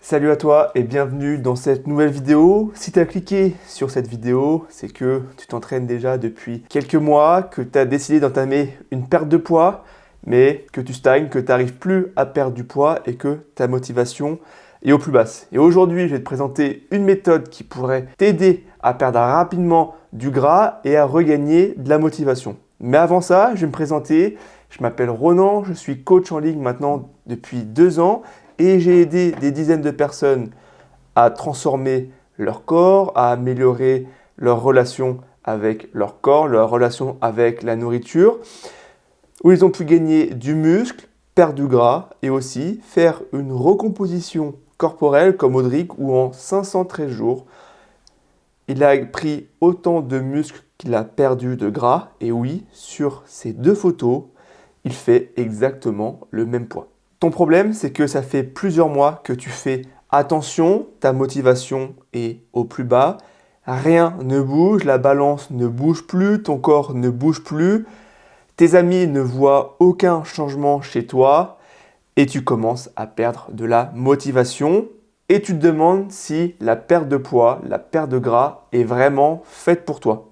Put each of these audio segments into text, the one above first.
Salut à toi et bienvenue dans cette nouvelle vidéo. Si tu as cliqué sur cette vidéo, c'est que tu t'entraînes déjà depuis quelques mois, que tu as décidé d'entamer une perte de poids, mais que tu stagnes, que tu n'arrives plus à perdre du poids et que ta motivation est au plus basse. Et aujourd'hui, je vais te présenter une méthode qui pourrait t'aider à perdre rapidement du gras et à regagner de la motivation. Mais avant ça, je vais me présenter. Je m'appelle Ronan, je suis coach en ligne maintenant depuis 2 ans. Et j'ai aidé des dizaines de personnes à transformer leur corps, à améliorer leur relation avec leur corps, leur relation avec la nourriture, où ils ont pu gagner du muscle, perdre du gras et aussi faire une recomposition corporelle comme Audric où en 513 jours, il a pris autant de muscles qu'il a perdu de gras. Et oui, sur ces 2 photos, il fait exactement le même poids. Ton problème, c'est que ça fait plusieurs mois que tu fais attention, ta motivation est au plus bas, rien ne bouge, la balance ne bouge plus, ton corps ne bouge plus, tes amis ne voient aucun changement chez toi et tu commences à perdre de la motivation et tu te demandes si la perte de poids, la perte de gras est vraiment faite pour toi.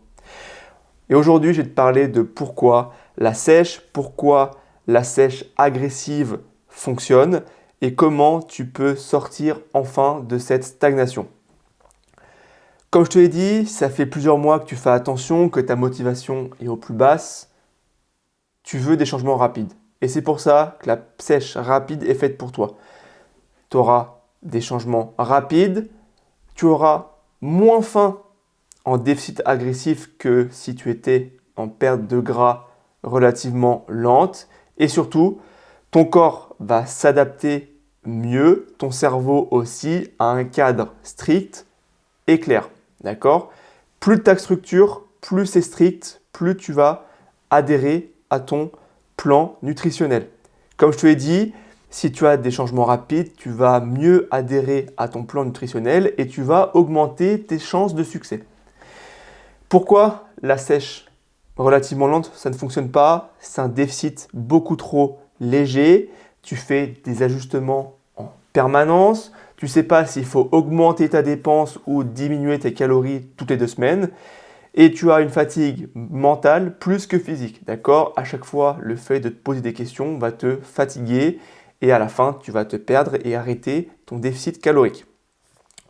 Et aujourd'hui, je vais te parler de pourquoi la sèche agressive fonctionne et comment tu peux sortir enfin de cette stagnation. Comme je te l'ai dit, ça fait plusieurs mois que tu fais attention, que ta motivation est au plus basse. Tu veux des changements rapides. Et c'est pour ça que la sèche rapide est faite pour toi. Tu auras des changements rapides, tu auras moins faim en déficit agressif que si tu étais en perte de gras relativement lente. Et surtout, ton corps va s'adapter mieux, ton cerveau aussi, à un cadre strict et clair. D'accord? Plus ta structure, plus c'est strict, plus tu vas adhérer à ton plan nutritionnel. Comme je te l'ai dit, si tu as des changements rapides, tu vas mieux adhérer à ton plan nutritionnel et tu vas augmenter tes chances de succès. Pourquoi la sèche relativement lente, ça ne fonctionne pas? C'est un déficit beaucoup trop léger. Tu fais des ajustements en permanence. Tu ne sais pas s'il faut augmenter ta dépense ou diminuer tes calories toutes les 2 semaines. Et tu as une fatigue mentale plus que physique. D'accord? À chaque fois, le fait de te poser des questions va te fatiguer et à la fin, tu vas te perdre et arrêter ton déficit calorique.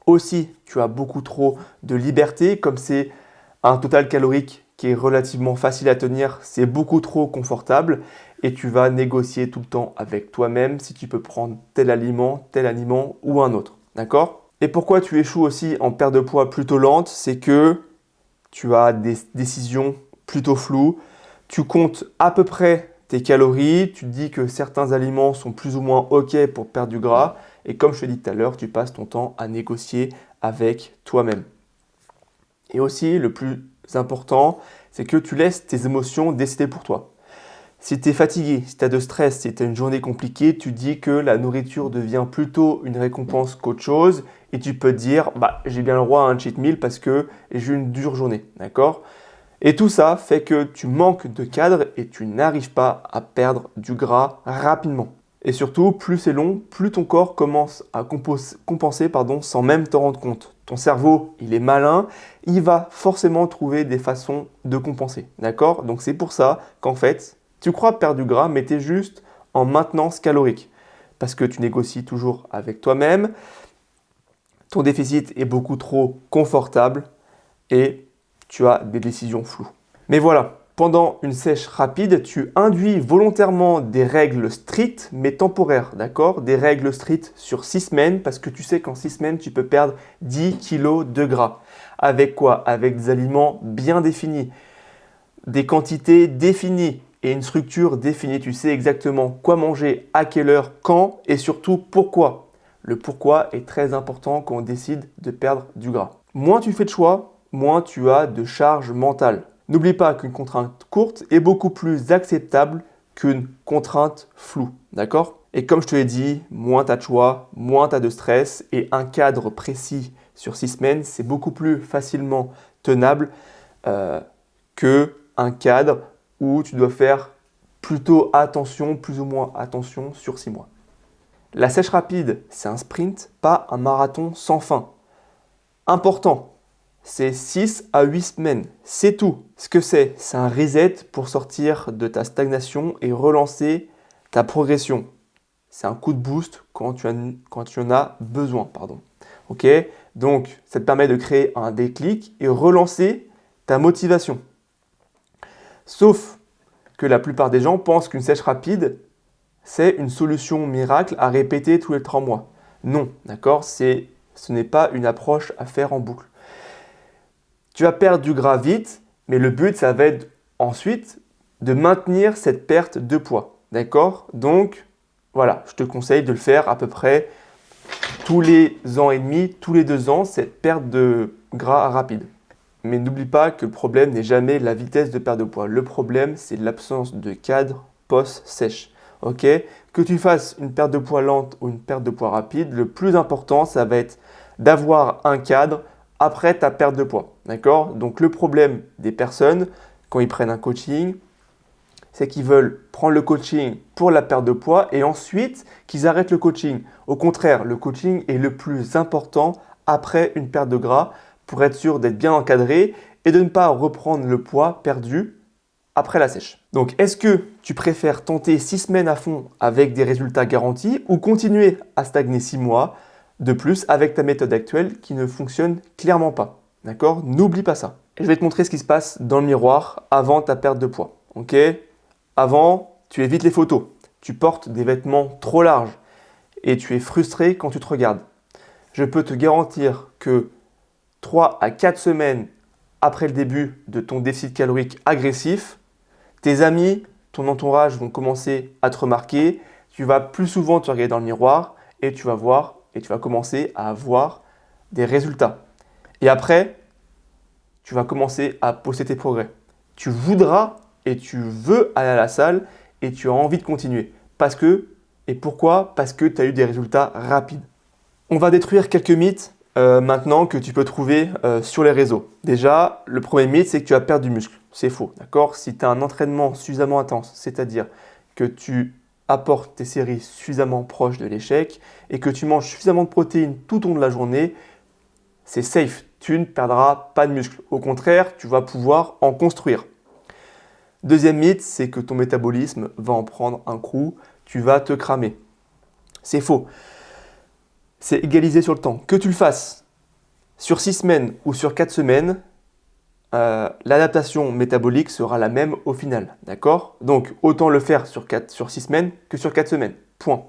Aussi, tu as beaucoup trop de liberté, comme c'est un total calorique qui est relativement facile à tenir, c'est beaucoup trop confortable et tu vas négocier tout le temps avec toi-même si tu peux prendre tel aliment ou un autre. D'accord? Et pourquoi tu échoues aussi en perte de poids plutôt lente, c'est que tu as des décisions plutôt floues, tu comptes à peu près tes calories, tu te dis que certains aliments sont plus ou moins OK pour perdre du gras et comme je te l'ai dit tout à l'heure, tu passes ton temps à négocier avec toi-même. Et aussi, le plus important, c'est que tu laisses tes émotions décider pour toi. Si tu es fatigué, si tu as de stress, si tu as une journée compliquée, tu dis que la nourriture devient plutôt une récompense qu'autre chose et tu peux te dire j'ai bien le droit à un cheat meal parce que j'ai eu une dure journée, d'accord? Et tout ça fait que tu manques de cadre et tu n'arrives pas à perdre du gras rapidement. Et surtout, plus c'est long, plus ton corps commence à compenser sans même t'en rendre compte. Ton cerveau, il est malin, il va forcément trouver des façons de compenser. D'accord? Donc c'est pour ça qu'en fait, tu crois perdre du gras, mais tu es juste en maintenance calorique. Parce que tu négocies toujours avec toi-même, ton déficit est beaucoup trop confortable et tu as des décisions floues. Mais voilà, pendant une sèche rapide, tu induis volontairement des règles strictes mais temporaires, d'accord? Des règles strictes sur 6 semaines parce que tu sais qu'en 6 semaines, tu peux perdre 10 kg de gras. Avec quoi? Avec des aliments bien définis, des quantités définies et une structure définie. Tu sais exactement quoi manger, à quelle heure, quand et surtout pourquoi. Le pourquoi est très important quand on décide de perdre du gras. Moins tu fais de choix, moins tu as de charge mentale. N'oublie pas qu'une contrainte courte est beaucoup plus acceptable qu'une contrainte floue, d'accord? Et comme je te l'ai dit, moins tu as de choix, moins tu as de stress et un cadre précis sur 6 semaines, c'est beaucoup plus facilement tenable qu'un cadre où tu dois faire plutôt attention, plus ou moins attention sur 6 mois. La sèche rapide, c'est un sprint, pas un marathon sans fin. Important, c'est 6 à 8 semaines, c'est tout. Ce que c'est un reset pour sortir de ta stagnation et relancer ta progression. C'est un coup de boost quand tu en as besoin. Ok? Donc, ça te permet de créer un déclic et relancer ta motivation. Sauf que la plupart des gens pensent qu'une sèche rapide, c'est une solution miracle à répéter tous les 3 mois. Non, d'accord? Ce n'est pas une approche à faire en boucle. Tu vas perdre du gras vite, mais le but, ça va être ensuite de maintenir cette perte de poids. D'accord? Donc, voilà, je te conseille de le faire à peu près tous les ans et demi, tous les 2 ans, cette perte de gras rapide. Mais n'oublie pas que le problème n'est jamais la vitesse de perte de poids. Le problème, c'est l'absence de cadre post-sèche. Ok? Que tu fasses une perte de poids lente ou une perte de poids rapide, le plus important, ça va être d'avoir un cadre après ta perte de poids. D'accord? Donc le problème des personnes, quand ils prennent un coaching, c'est qu'ils veulent prendre le coaching pour la perte de poids et ensuite qu'ils arrêtent le coaching. Au contraire, le coaching est le plus important après une perte de gras pour être sûr d'être bien encadré et de ne pas reprendre le poids perdu après la sèche. Donc, est-ce que tu préfères tenter 6 semaines à fond avec des résultats garantis ou continuer à stagner 6 mois de plus avec ta méthode actuelle qui ne fonctionne clairement pas? D'accord? N'oublie pas ça. Et je vais te montrer ce qui se passe dans le miroir avant ta perte de poids. Ok? Avant, tu évites les photos. Tu portes des vêtements trop larges et tu es frustré quand tu te regardes. Je peux te garantir que 3 à 4 semaines après le début de ton déficit calorique agressif, tes amis, ton entourage vont commencer à te remarquer. Tu vas plus souvent te regarder dans le miroir et tu vas commencer à avoir des résultats. Et après, tu vas commencer à poster tes progrès. Tu voudras et tu veux aller à la salle et tu as envie de continuer. Pourquoi? Parce que tu as eu des résultats rapides. On va détruire quelques mythes maintenant que tu peux trouver sur les réseaux. Déjà, le premier mythe, c'est que tu vas perdre du muscle. C'est faux, d'accord? Si tu as un entraînement suffisamment intense, c'est-à-dire que tu apportes tes séries suffisamment proches de l'échec et que tu manges suffisamment de protéines tout au long de la journée, c'est safe. Tu ne perdras pas de muscle. Au contraire, tu vas pouvoir en construire. Deuxième mythe, c'est que ton métabolisme va en prendre un coup, tu vas te cramer. C'est faux. C'est égalisé sur le temps. Que tu le fasses sur 6 semaines ou sur 4 semaines, l'adaptation métabolique sera la même au final. D'accord? Donc, autant le faire sur 6 semaines que sur 4 semaines. Point.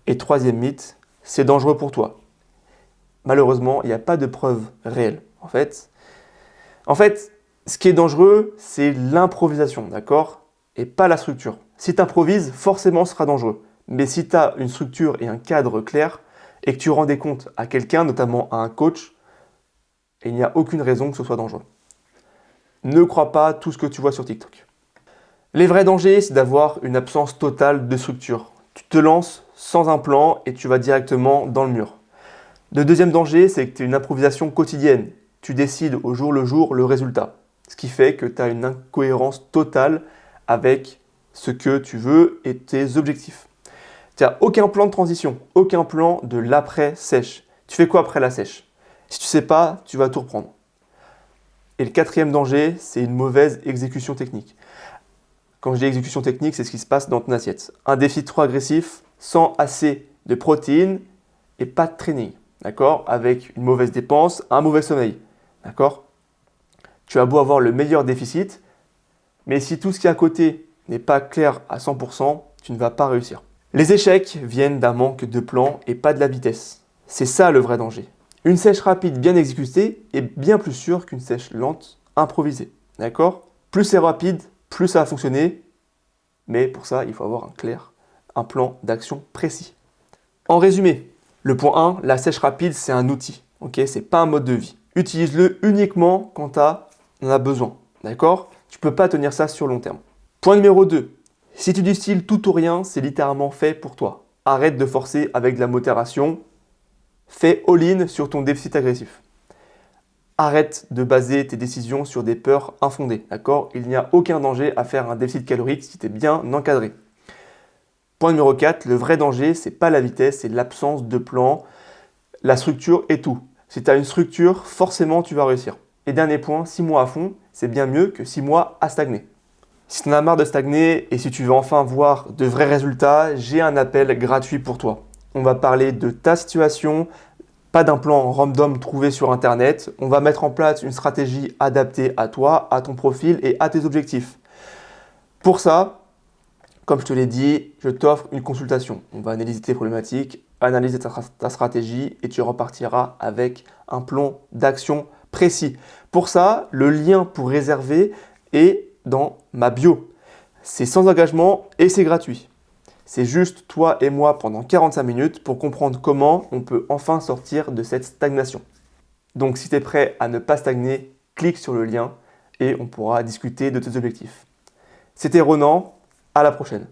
Et troisième mythe, c'est dangereux pour toi. Malheureusement, il n'y a pas de preuve réelle. En fait, ce qui est dangereux, c'est l'improvisation, d'accord? Et pas la structure. Si tu improvises, forcément, ce sera dangereux. Mais si tu as une structure et un cadre clair, et que tu rends des comptes à quelqu'un, notamment à un coach, il n'y a aucune raison que ce soit dangereux. Ne crois pas tout ce que tu vois sur TikTok. Les vrais dangers, c'est d'avoir une absence totale de structure. Tu te lances sans un plan et tu vas directement dans le mur. Le deuxième danger, c'est que tu as une improvisation quotidienne. Tu décides au jour le jour le résultat. Ce qui fait que tu as une incohérence totale avec ce que tu veux et tes objectifs. Tu n'as aucun plan de transition, aucun plan de l'après-sèche. Tu fais quoi après la sèche? Si tu ne sais pas, tu vas tout reprendre. Et le quatrième danger, c'est une mauvaise exécution technique. Quand je dis exécution technique, c'est ce qui se passe dans ton assiette. Un déficit trop agressif, sans assez de protéines et pas de training. D'accord? Avec une mauvaise dépense, un mauvais sommeil. D'accord? Tu as beau avoir le meilleur déficit, mais si tout ce qui est à côté n'est pas clair à 100%, tu ne vas pas réussir. Les échecs viennent d'un manque de plan et pas de la vitesse. C'est ça le vrai danger. Une sèche rapide bien exécutée est bien plus sûre qu'une sèche lente improvisée. D'accord? Plus c'est rapide, plus ça va fonctionner. Mais pour ça, il faut avoir un plan d'action précis. En résumé, le point 1, la sèche rapide, c'est un outil. Ok? C'est pas un mode de vie. Utilise-le uniquement quand tu en as besoin. D'accord? Tu ne peux pas tenir ça sur long terme. Point numéro 2. Si tu distilles tout ou rien, c'est littéralement fait pour toi. Arrête de forcer avec de la modération. Fais all-in sur ton déficit agressif. Arrête de baser tes décisions sur des peurs infondées. D'accord? Il n'y a aucun danger à faire un déficit calorique si tu es bien encadré. Point numéro 4, le vrai danger, c'est pas la vitesse, c'est l'absence de plan, la structure et tout. Si tu as une structure, forcément tu vas réussir. Et dernier point, 6 mois à fond, c'est bien mieux que 6 mois à stagner. Si tu en as marre de stagner et si tu veux enfin voir de vrais résultats, j'ai un appel gratuit pour toi. On va parler de ta situation, pas d'un plan random trouvé sur Internet. On va mettre en place une stratégie adaptée à toi, à ton profil et à tes objectifs. Pour ça, comme je te l'ai dit, je t'offre une consultation. On va analyser tes problématiques, analyser ta stratégie et tu repartiras avec un plan d'action précis. Pour ça, le lien pour réserver est dans ma bio. C'est sans engagement et c'est gratuit. C'est juste toi et moi pendant 45 minutes pour comprendre comment on peut enfin sortir de cette stagnation. Donc si tu es prêt à ne pas stagner, clique sur le lien et on pourra discuter de tes objectifs. C'était Ronan, à la prochaine.